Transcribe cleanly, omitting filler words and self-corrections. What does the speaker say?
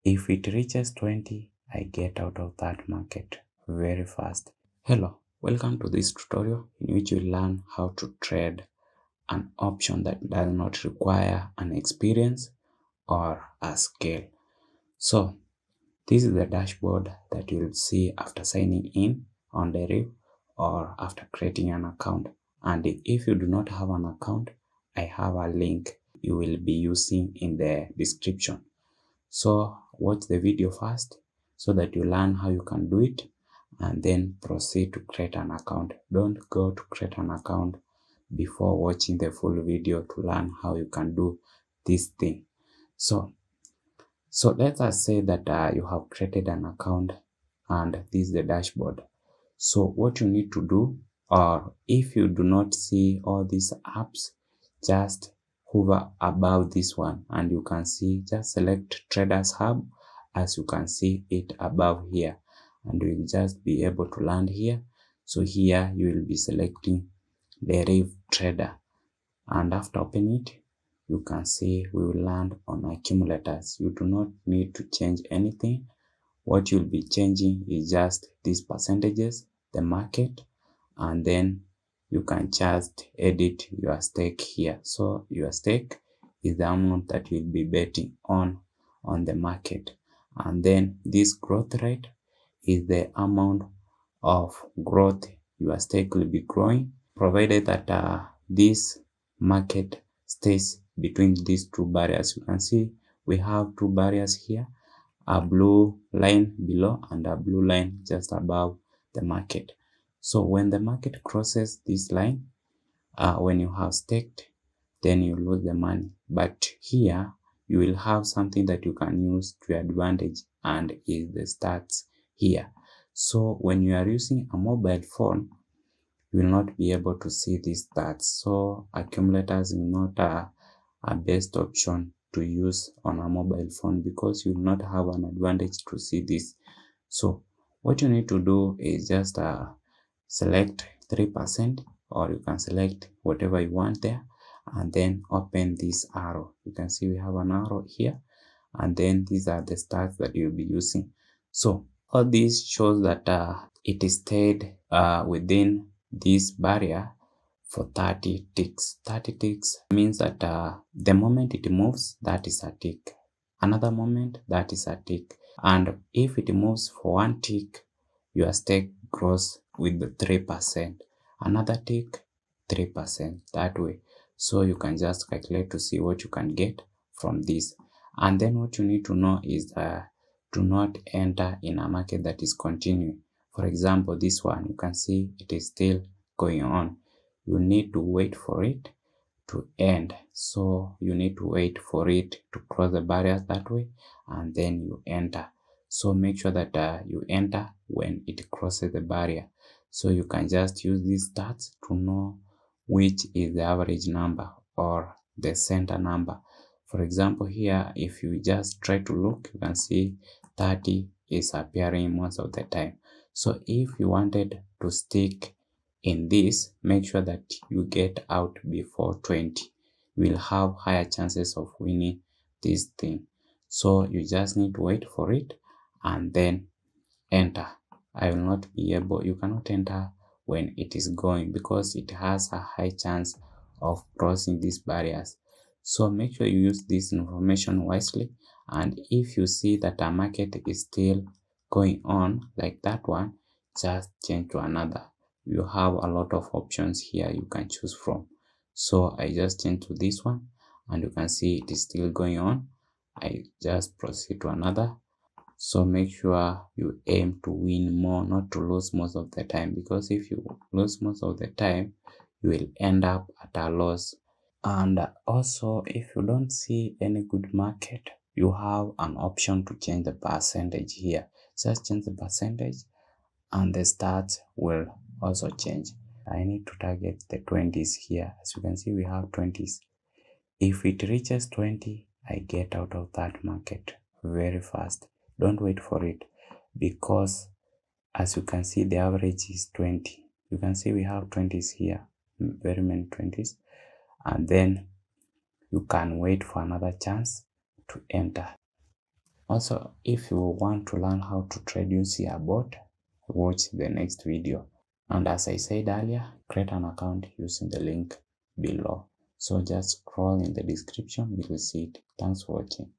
If it reaches 20, I get out of that market very fast. Hello, welcome to this tutorial in which you learn how to trade an option that does not require an experience or a skill. So this is the dashboard that you'll see after signing in on Deriv or after creating an account. And if you do not have an account, I have a link you will be using in the description. So watch the video first so that you learn how you can do it and then proceed to create an account. Don't go to create an account before watching the full video to learn how you can do this thing. So let us say that you have created an account and this is the dashboard. So what you need to do, or if you do not see all these apps, just hover above this one and you can see, just select Traders Hub as you can see it above here, and you will just be able to land here. So here you will be selecting Deriv Trader, and after opening it, you can see we will land on accumulators. You do not need to change anything. What you'll be changing is just these percentages, the market, and then you can just edit your stake here. So your stake is the amount that you'll be betting on the market, and then this growth rate is the amount of growth your stake will be growing, provided that this market stays between these two barriers. You can see we have two barriers here, a blue line below and a blue line just above the market. So when the market crosses this line, when you have staked, then you lose the money. But here you will have something that you can use to your advantage, and is the stats here. So when you are using a mobile phone, you will not be able to see these stats. So accumulators is not a best option to use on a mobile phone because you will not have an advantage to see this. So what you need to do is just select 3%, or you can select whatever you want there, and then open this arrow. You can see we have an arrow here, and then these are the stats that you'll be using. So all this shows that it stayed within this barrier for 30 ticks. 30 ticks means that the moment it moves, that is a tick. Another moment, that is a tick. And if it moves for 1 tick, your stake grows with the 3%. Another tick, 3%, that way. So you can just calculate to see what you can get from this. And then what you need to know is do not enter in a market that is continuing. For example, this one, you can see it is still going on. You need to wait for it to end. So you need to wait for it to cross the barriers that way, and then you enter. So make sure that you enter when it crosses the barrier. So you can just use these stats to know which is the average number or the center number. For example, here, if you just try to look, you can see 30 is appearing most of the time. So if you wanted to stick in this, make sure that you get out before 20. You will have higher chances of winning this thing. So you just need to wait for it and then enter. I will not be able, you cannot enter when it is going because it has a high chance of crossing these barriers. So make sure you use this information wisely, and if you see that a market is still going on like that one, just change to another. You have a lot of options here you can choose from. So I just change to this one, and you can see it is still going on. I just proceed to another. So make sure you aim to win more, not to lose most of the time, because if you lose most of the time, you will end up at a loss. And also, if you don't see any good market, you have an option to change the percentage here. Just change the percentage and the stats will also change. I need to target the 20s here. As you can see, we have 20s. If it reaches 20, I get out of that market very fast. Don't wait for it, because as you can see, the average is 20. You can see we have 20s here, very many 20s, and then you can wait for another chance to enter. Also, if you want to learn how to trade using a bot, watch the next video. And as I said earlier, create an account using the link below. So just scroll in the description, you will see it. Thanks for watching.